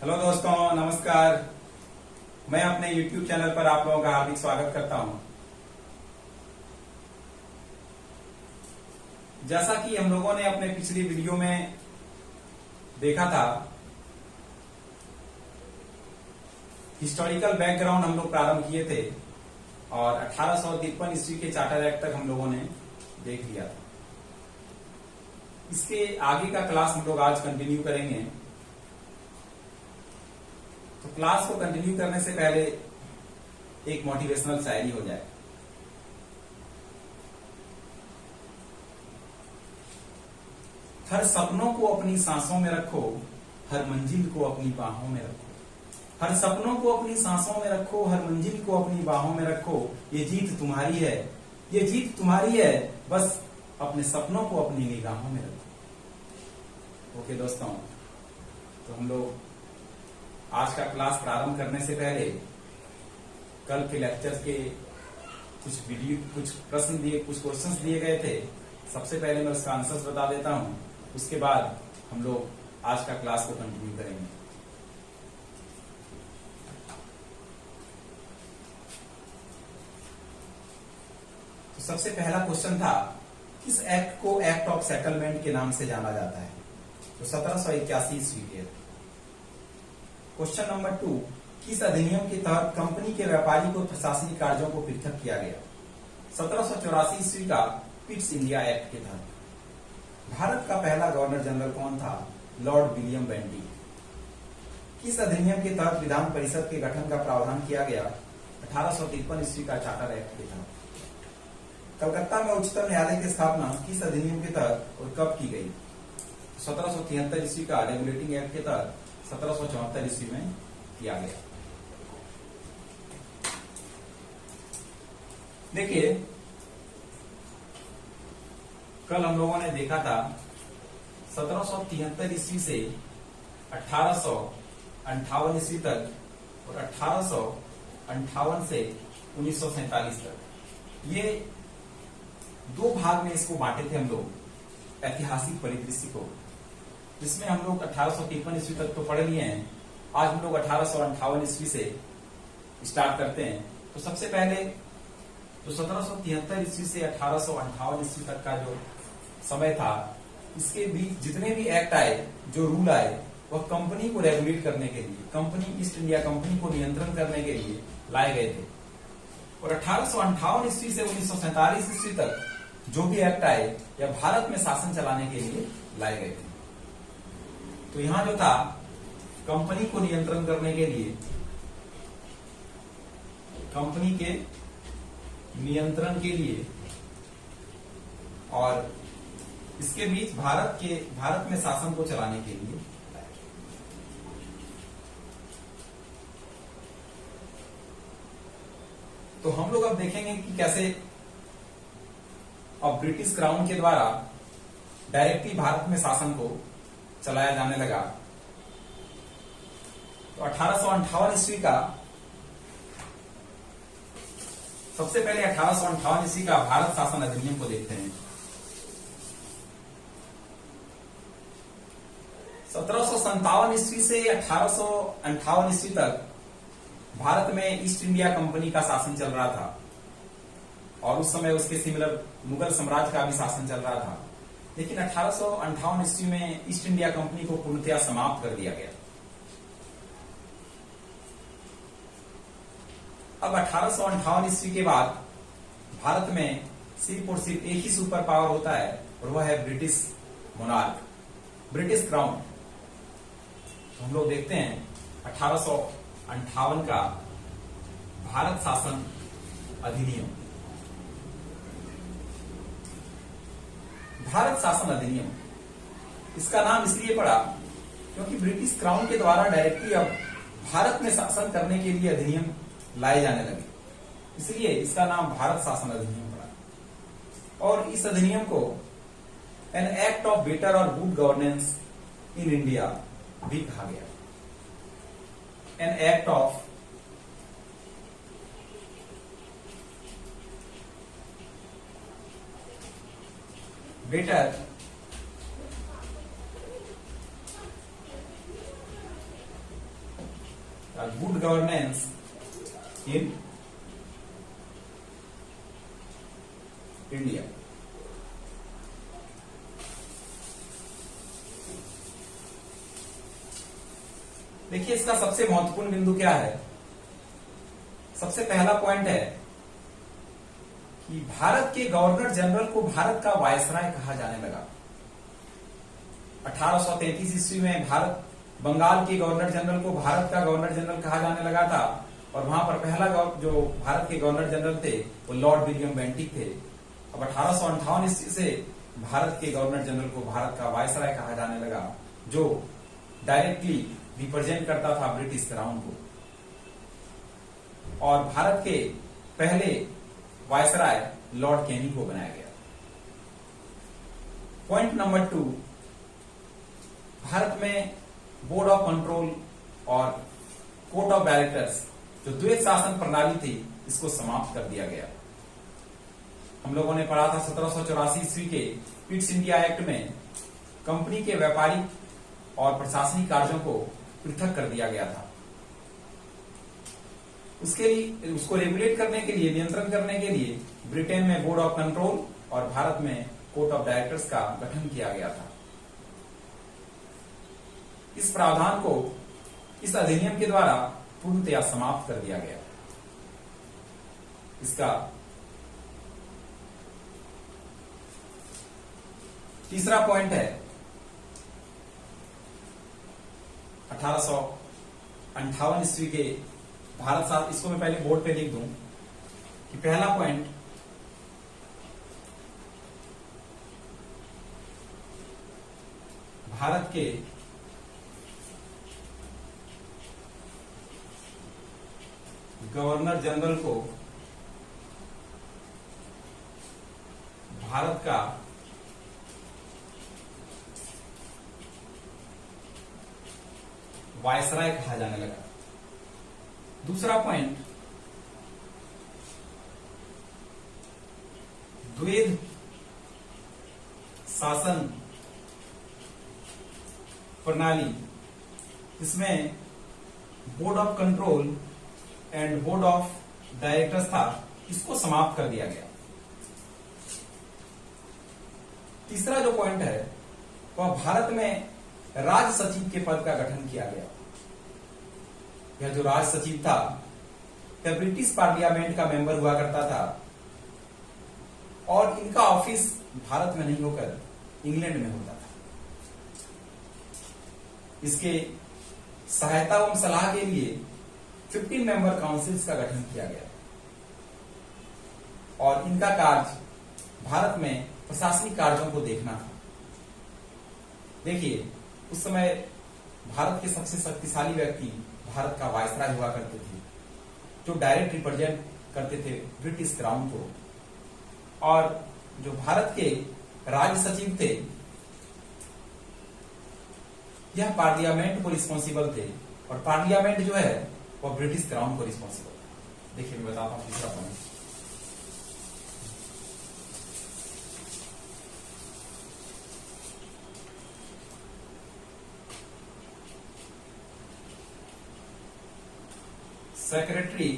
Hello दोस्तों, नमस्कार। मैं अपने YouTube चैनल पर आप लोगों का हार्दिक स्वागत करता हूं। जैसा कि हम लोगों ने अपने पिछली वीडियो में देखा था, हिस्टोरिकल बैकग्राउंड हम लोग प्रारंभ किए थे और 1853 ईस्वी के चार्टर एक्ट तक हम लोगों ने देख लिया था। इसके आगे का क्लास हम लोग आज कंटिन्यू करेंगे। तो क्लास को कंटिन्यू करने से पहले एक मोटिवेशनल शायरी हो जाए। हर सपनों को अपनी सांसों में रखो, हर मंजिल को अपनी बाहों में रखो। हर सपनों को अपनी सांसों में रखो, हर मंजिल को अपनी बाहों में रखो। ये जीत तुम्हारी है, ये जीत तुम्हारी है, बस अपने सपनों को अपनी निगाहों में रखो। ओके दोस्तों, तो हम लोग आज का क्लास प्रारंभ करने से पहले कल के लेक्चर के कुछ प्रश्न दिए, कुछ क्वेश्चंस दिए गए थे। सबसे पहले मैं उसका आंसर्स बता देता हूं, उसके बाद हम लोग आज का क्लास को कंटिन्यू करेंगे। तो सबसे पहला क्वेश्चन था, किस एक्ट को एक्ट ऑफ सेटलमेंट के नाम से जाना जाता है? तो 1781 ईस्वी के। क्वेश्चन नंबर 2, किस अधिनियम के तहत कंपनी के व्यापारी को प्रशासनिक कार्यों को पृथक किया गया? 1784 ईस्वी का पिट्स इंडिया एक्ट के तहत। भारत का पहला गवर्नर जनरल कौन था? Lord William Bentinck. किस अधिनियम के तहत विधान परिषद के गठन का प्रावधान किया गया? 1853 ईस्वी का चार्टर एक्ट के तहत। कलकत्ता में उच्चतम न्यायालय की स्थापना किस अधिनियम के तहत और कब की गई? 1773 ईस्वी का रेगुलेटिंग एक्ट के तहत 1774 ईस्वी में किया गया। देखिए, कल हम लोगों ने देखा था 1773 ईस्वी से 1858 ईस्वी तक और 1858 से 1947 तक, ये दो भाग में इसको बांटे थे हम लोग ऐतिहासिक परिदृश्य को, जिसमें हम लोग 1853 ईस्वी तक तो पढ़ लिए हैं। आज हम लोग 1858 ईस्वी से स्टार्ट करते हैं। तो सबसे पहले जो 1773 ईस्वी से 1858 ईस्वी तक का जो समय था, इसके बीच जितने भी एक्ट आए, जो रूल आए, वह कंपनी को रेगुलेट करने के लिए, कंपनी ईस्ट इंडिया कंपनी को नियंत्रण करने के लिए लाए गए थे। और 1858 ईस्वी से 1947 ईस्वी तक जो भी एक्ट आए, यह भारत में शासन चलाने के लिए लाए गए थे। तो यहां जो था, कंपनी को नियंत्रण करने के लिए, कंपनी के नियंत्रण के लिए, और इसके बीच भारत में शासन को चलाने के लिए। तो हम लोग अब देखेंगे कि कैसे अब ब्रिटिश क्राउन के द्वारा डायरेक्टली भारत में शासन को चलाया जाने लगा। तो 1858 ईस्वी का, सबसे पहले 1858 ईस्वी का भारत शासन अधिनियम को देखते हैं। 1757 ईस्वी से 1858 ईस्वी तक भारत में ईस्ट इंडिया कंपनी का शासन चल रहा था, और उस समय उसके सिमिलर मुगल साम्राज्य का भी शासन चल रहा था। लेकिन 1858 ईस्वी में ईस्ट इंडिया कंपनी को पूर्णतया समाप्त कर दिया गया। अब 1858 ईस्वी के बाद भारत में सिर्फ और सिर्फ एक ही सुपर पावर होता है, और वह है ब्रिटिश मोनार्क, ब्रिटिश क्राउन। तो हम लोग देखते हैं 1858 का भारत शासन अधिनियम। भारत शासन अधिनियम, इसका नाम इसलिए पड़ा क्योंकि ब्रिटिश क्राउन के द्वारा डायरेक्टली अब भारत में शासन करने के लिए अधिनियम लाए जाने लगे, इसलिए इसका नाम भारत शासन अधिनियम पड़ा। और इस अधिनियम को एन एक्ट ऑफ बेटर और गुड गवर्नेंस इन इंडिया भी कहा गया। An act of better good governance in India. देखिए इसका सबसे महत्वपूर्ण बिंदु क्या है। सबसे पहला पॉइंट है कि भारत के गवर्नर जनरल को भारत का वायसराय कहा जाने लगा। 1833 ईस्वी में भारत बंगाल के गवर्नर जनरल को भारत का गवर्नर जनरल कहा जाने लगा था, और वहां पर पहला जो भारत के गवर्नर जनरल थे वो लॉर्ड विलियम बेंटिक थे। अब 1858 ईस्वी से भारत के गवर्नर जनरल को भारत का वायसराय कहा जाने लगा, जो डायरेक्टली रिप्रेजेंट करता था ब्रिटिश क्राउन को। और भारत के पहले वायसराय लॉर्ड कैनी को बनाया गया। पॉइंट नंबर 2, भारत में बोर्ड ऑफ कंट्रोल और कोर्ट ऑफ डायरेक्टर्स जो द्वैत शासन प्रणाली थी, इसको समाप्त कर दिया गया। हम लोगों ने पढ़ा था 1784 ईस्वी के ईस्ट इंडिया एक्ट में कंपनी के व्यापारिक और प्रशासनिक कार्यों को पृथक कर दिया गया था। उसके लिए उसको रेगुलेट करने के लिए, नियंत्रण करने के लिए ब्रिटेन में बोर्ड ऑफ कंट्रोल और भारत में कोर्ट ऑफ डायरेक्टर्स का गठन किया गया था। इस प्रावधान को इस अधिनियम के द्वारा पूर्णतया समाप्त कर दिया गया। इसका तीसरा पॉइंट है 1858 ईस्वी के भारत साल। इसको मैं पहले बोर्ड पे लिख दूं कि पहला पॉइंट, भारत के गवर्नर जनरल को भारत का वायसराय कहा जाने लगा। दूसरा पॉइंट, द्वैध शासन प्रणाली, इसमें board of control and board of directors था, इसको समाप्त कर दिया गया। तीसरा जो पॉइंट है वह भारत में राज सचिव के पद का गठन किया गया। यह जो राज सचिव था यह ब्रिटिश पार्लियामेंट का मेंबर हुआ करता था, और इनका ऑफिस भारत में नहीं होकर इंग्लैंड में होता था। इसके सहायता एवं सलाह के लिए 15 मेंबर काउंसिल्स का गठन किया गया, और इनका कार्य भारत में प्रशासनिक कार्यों को देखना था। देखिए उस समय भारत के सबसे शक्तिशाली व्यक्ति भारत का वायसराय हुआ करते थे, जो डायरेक्ट रिप्रेजेंट करते थे ब्रिटिश क्राउन को, और जो भारत के राज्य सचिव थे यह पार्लियामेंट को रिस्पॉन्सिबल थे, और पार्लियामेंट जो है वह ब्रिटिश क्राउन को रिस्पॉन्सिबल था। देखिए मैं बताता हूं तीसरा पॉइंट। सेक्रेटरी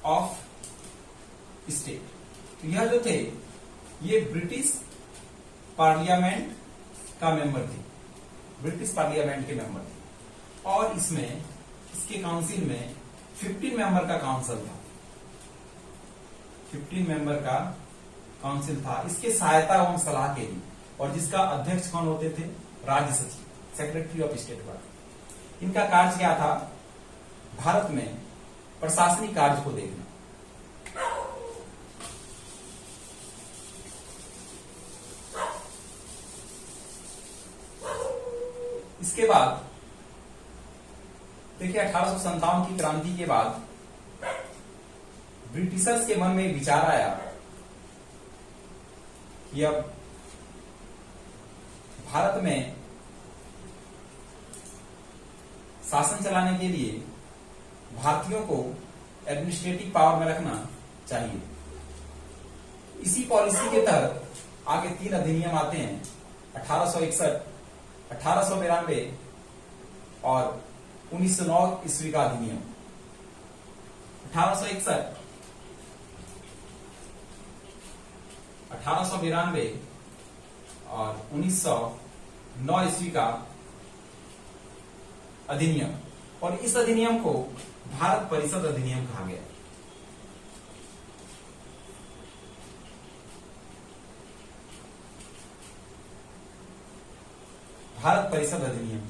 ऑफ स्टेट, तो यह जो थे ये ब्रिटिश पार्लियामेंट का मेंबर थे, ब्रिटिश पार्लियामेंट के मेंबर थे, और इसमें इसके काउंसिल में 15 मेंबर का काउंसिल था, 15 मेंबर का काउंसिल था इसके सहायता एवं सलाह के लिए, और जिसका अध्यक्ष कौन होते थे? राज्य सचिव, सेक्रेटरी ऑफ स्टेट का। इनका कार्य क्या था? भारत में प्रशासनिक कार्य को देखना। इसके बाद देखिए 1857 की क्रांति के बाद ब्रिटिशर्स के मन में एक विचार आया कि अब भारत में शासन चलाने के लिए भारतीयों को एडमिनिस्ट्रेटिव पावर में रखना चाहिए। इसी पॉलिसी के तहत आगे 3 अधिनियम आते हैं, 1861, 1892 और 1909 ईस्वी का अधिनियम, 1861, 1892 और 1909 ईस्वी का अधिनियम। और इस अधिनियम को भारत परिषद अधिनियम कहा गया। भारत परिषद अधिनियम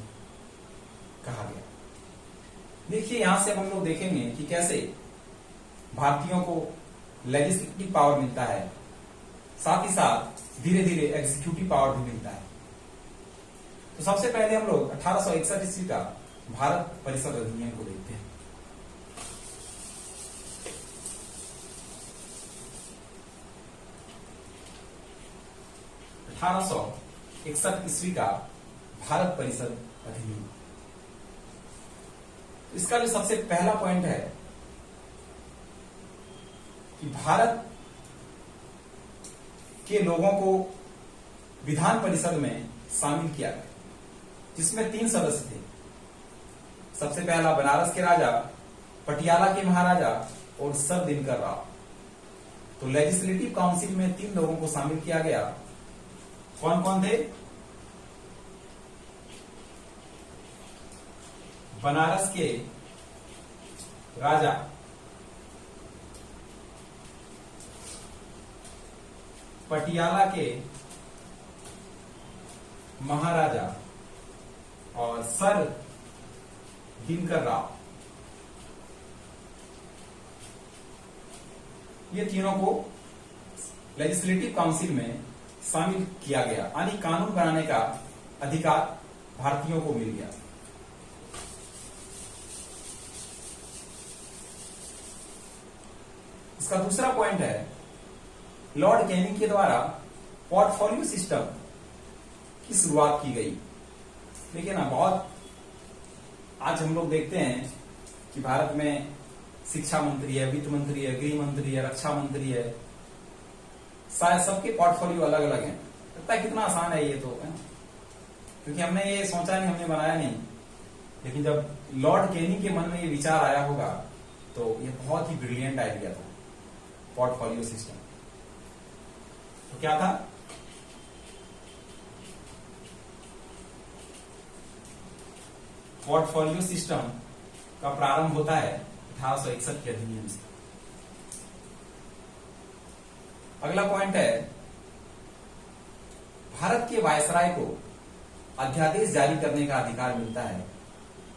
कहा गया। देखिए यहां से हम लोग देखेंगे कि कैसे भारतीयों को लेजिस्लेटिव पावर मिलता है, साथ ही साथ धीरे धीरे एग्जीक्यूटिव पावर भी मिलता है। तो सबसे पहले हम लोग 1861 ईस्वी का भारत परिषद अधिनियम को देखते हैं। ईस्वी का भारत परिषद अधिनियम। इसका जो सबसे पहला पॉइंट है कि भारत के लोगों को विधान परिषद में शामिल किया गया, जिसमें 3 सदस्य थे। सबसे पहला बनारस के राजा, पटियाला के महाराजा और सर दिनकर राव। तो लेजिस्लेटिव काउंसिल में 3 लोगों को शामिल किया गया। कौन कौन थे? बनारस के राजा, पटियाला के महाराजा और सर दिनकर राव। ये तीनों को लेजिस्लेटिव काउंसिल में शामिल किया गया, यानी कानून बनाने का अधिकार भारतीयों को मिल गया। इसका दूसरा पॉइंट है, लॉर्ड कैनिंग के द्वारा पोर्टफोलियो सिस्टम की शुरुआत की गई। देखिए ना, बहुत आज हम लोग देखते हैं कि भारत में शिक्षा मंत्री है, वित्त मंत्री है, गृह मंत्री है, रक्षा मंत्री है, शायद सबके पोर्टफोलियो अलग अलग हैं। लगता है कितना आसान है ये तो है? क्योंकि हमने ये सोचा नहीं, हमने बनाया नहीं, लेकिन जब लॉर्ड कैनिंग के मन में ये विचार आया होगा तो ये बहुत ही ब्रिलियंट आइडिया था, पोर्टफोलियो सिस्टम। तो क्या था? पोर्टफोलियो सिस्टम का प्रारंभ होता है 1861 के अधिनियम से। अगला पॉइंट है, भारत के वायसराय को अध्यादेश जारी करने का अधिकार मिलता है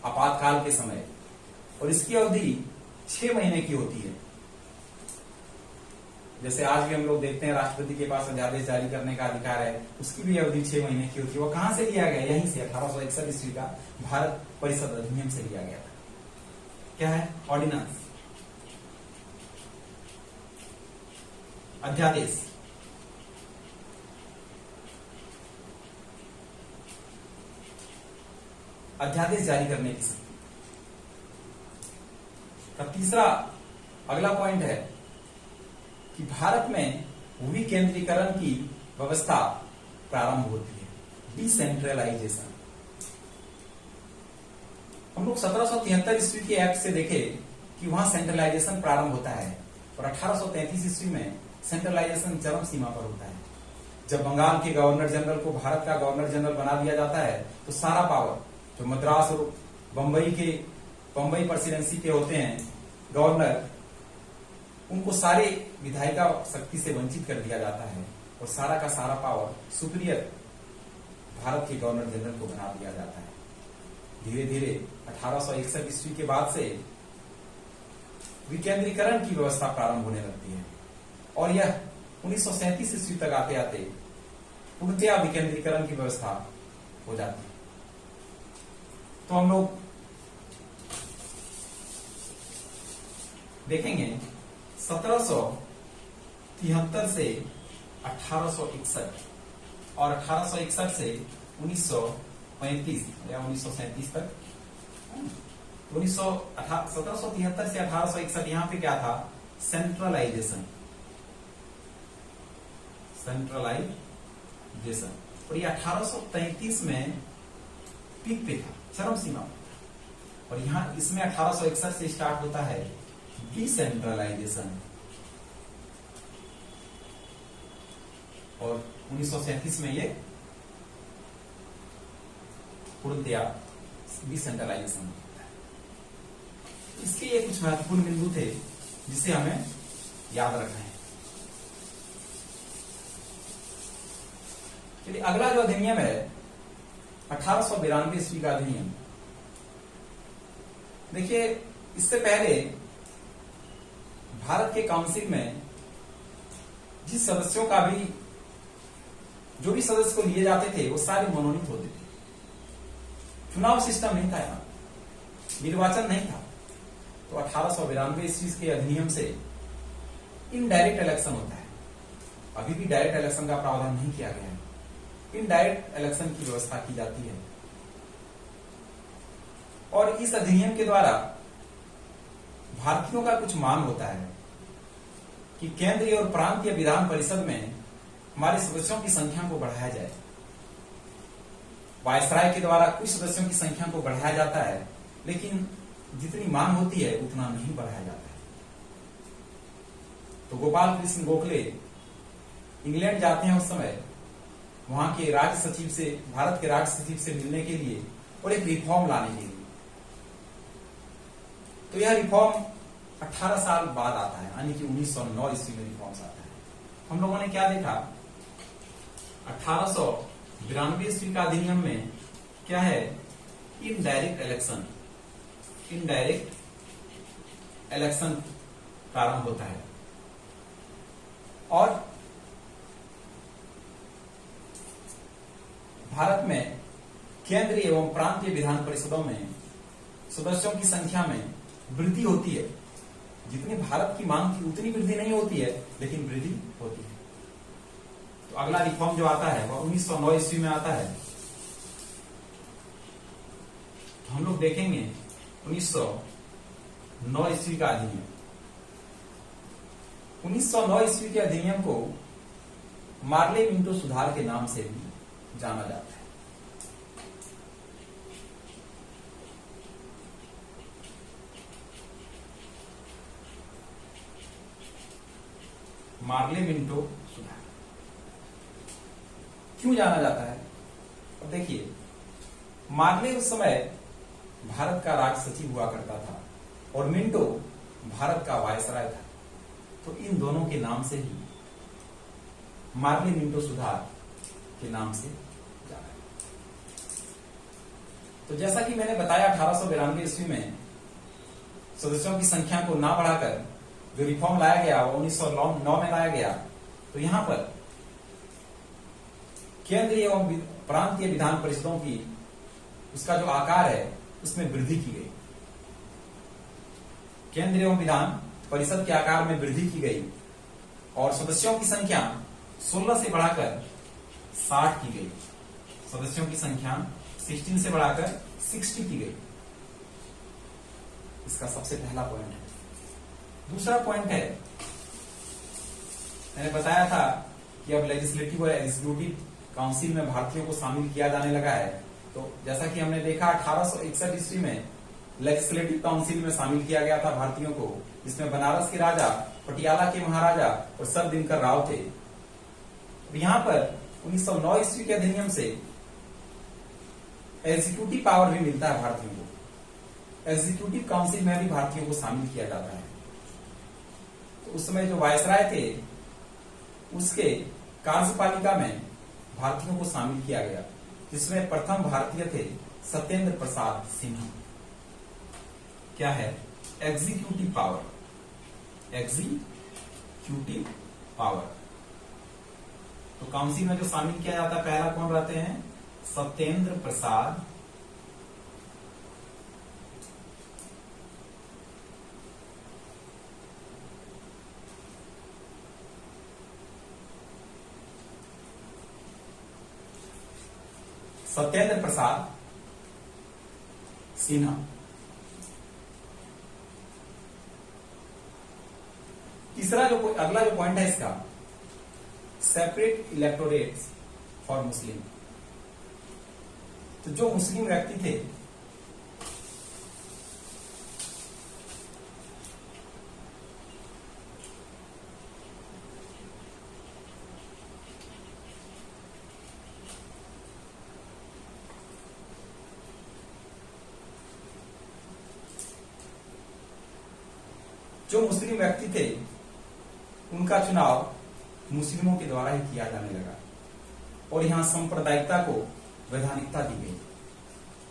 आपातकाल के समय, और इसकी अवधि 6 महीने की होती है। जैसे आज भी हम लोग देखते हैं राष्ट्रपति के पास अध्यादेश जारी करने का अधिकार है, उसकी भी अवधि 6 महीने की होती है। वो कहां से लिया गया? यहीं से 1861 ईस्वी का भारत परिषद अधिनियम से लिया गया था। क्या है? ऑर्डिनेंस, अध्यादेश। अध्यादेश जारी करने की शक्ति। तीसरा अगला पॉइंट है कि भारत में विकेंद्रीकरण की व्यवस्था प्रारंभ होती है, डिसेंट्रलाइजेशन। हम लोग 1773 ईस्वी के एक्ट से देखे कि वहां सेंट्रलाइजेशन प्रारंभ होता है, और 1833 ईस्वी में सेंट्रलाइजेशन चरम सीमा पर होता है। जब बंगाल के गवर्नर जनरल को भारत का गवर्नर जनरल बना दिया जाता है, तो सारा पावर जो मद्रास और बंबई प्रेसिडेंसी के होते हैं गवर्नर, उनको सारे विधायिका शक्ति से वंचित कर दिया जाता है, और सारा का सारा पावर सुपीरियर भारत के गवर्नर जनरल को बना दिया जाता है। धीरे धीरे 1861 ईस्वी के बाद से विकेंद्रीकरण की व्यवस्था प्रारंभ होने लगती है, और यह 1937 ईस्वी तक आते आते पूर्णतया विकेंद्रीकरण की व्यवस्था हो जाती है। तो हम लोग देखेंगे 1773 से 1861 और 1861 से 1935 या 1937 तक। 1773 से 1861 यहां पे क्या था? सेंट्रलाइजेशन। और ये 1833 में पीक पे था, चरम सीमा। और यहां इसमें 1861 से स्टार्ट होता है डिसेंट्रलाइजेशन और 1937 में ये पूर्णतया डिसेंट्रलाइजेशन होता है। इसके ये कुछ महत्वपूर्ण बिंदु थे जिसे हमें याद रखना है। चलिए अगला जो अधिनियम है 1892 ईस्वी का अधिनियम। देखिए इससे पहले भारत के काउंसिल में जिस सदस्यों का भी जो भी सदस्य को लिए जाते थे वो सारे मनोनीत होते थे। चुनाव सिस्टम नहीं था, यहां निर्वाचन नहीं था। तो 1892 ईस्वी के अधिनियम से इनडायरेक्ट इलेक्शन होता है। अभी भी डायरेक्ट इलेक्शन का प्रावधान नहीं किया गया है, इनडायरेक्ट इलेक्शन की व्यवस्था की जाती है। और इस अधिनियम के द्वारा भारतीयों का कुछ मांग होता है कि केंद्रीय और प्रांतीय विधान परिषद में हमारे सदस्यों की संख्या को बढ़ाया जाए। वायसराय के द्वारा कुछ सदस्यों की संख्या को बढ़ाया जाता है, लेकिन जितनी मांग होती है उतना नहीं बढ़ाया जाता है। तो गोपाल कृष्ण गोखले इंग्लैंड जाते हैं उस समय, वहां के राज्य सचिव से, भारत के राज्य सचिव से मिलने के लिए और एक रिफॉर्म लाने के लिए। तो यह रिफॉर्म 18 साल बाद आता है, यानी कि 1909 ईस्वी में रिफॉर्म्स आता है। हम लोगों ने क्या देखा 1892 ईस्वी का अधिनियम में क्या है, इनडायरेक्ट इलेक्शन, इनडायरेक्ट इलेक्शन प्रारंभ होता है। और भारत में केंद्रीय एवं प्रांतीय विधान परिषदों में सदस्यों की संख्या में वृद्धि होती है। जितनी भारत की मांग थी उतनी वृद्धि नहीं होती है, लेकिन वृद्धि होती है। तो अगला रिफॉर्म जो आता है वह 1909 ईस्वी में आता है। तो हम लोग देखेंगे 1909 ईस्वी का अधिनियम। 1909 ईस्वी के अधिनियम को मार्ले मिंटो सुधार के नाम से भी जाना जाता है। मार्ले मिंटो सुधार क्यों जाना जाता है? अब देखिए, मार्ले उस समय भारत का राज सचिव हुआ करता था और मिंटो भारत का वायसराय था। तो इन दोनों के नाम से ही मार्ले मिंटो सुधार के नाम से जाना है। तो जैसा कि मैंने बताया 1892 ईस्वी में सदस्यों की संख्या को ना बढ़ाकर जो रिफॉर्म लाया गया वो 1909 में लाया गया। तो यहां पर केंद्रीय एवं प्रांतीय विधान परिषदों की उसका जो आकार है उसमें वृद्धि की गई। केंद्रीय एवं विधान परिषद के आकार में वृद्धि की गई और सदस्यों की संख्या 16 से बढ़ाकर 60 की गई। सदस्यों की संख्या 16 से बढ़ाकर 60 की गई। इसका सबसे पहला पॉइंट है। दूसरा पॉइंट है, मैंने बताया था कि अब लेजिस्लेटिव और एग्जीक्यूटिव काउंसिल में भारतीयों को शामिल किया जाने लगा है। तो जैसा कि हमने देखा 1861 ईस्वी में लेजिस्लेटिव काउंसिल में शामिल किया गया था भारतीयों को, जिसमें बनारस के राजा, पटियाला के महाराजा और सर दिनकर राव थे। यहां पर 1909 ईस्वी के अधिनियम से एग्जीक्यूटिव पावर भी मिलता है भारतीयों को। एग्जीक्यूटिव काउंसिल में भी भारतीयों को शामिल किया जाता है। तो उस समय जो वायसराय थे उसके कार्यपालिका में भारतीयों को शामिल किया गया, जिसमें प्रथम भारतीय थे सत्येंद्र प्रसाद सिन्हा। क्या है? Executive power, executive power. तो काउंसिल में जो शामिल किया जाता है पहला कौन रहते हैं? सत्येंद्र प्रसाद सिन्हा। तीसरा जो अगला जो पॉइंट है इसका, सेपरेट इलेक्टोरेट्स फॉर मुस्लिम। तो जो मुस्लिम व्यक्ति थे जो मुस्लिम व्यक्ति थे उनका चुनाव मुस्लिमों के द्वारा ही किया जाने लगा और यहां सांप्रदायिकता को वैधानिकता दी गई।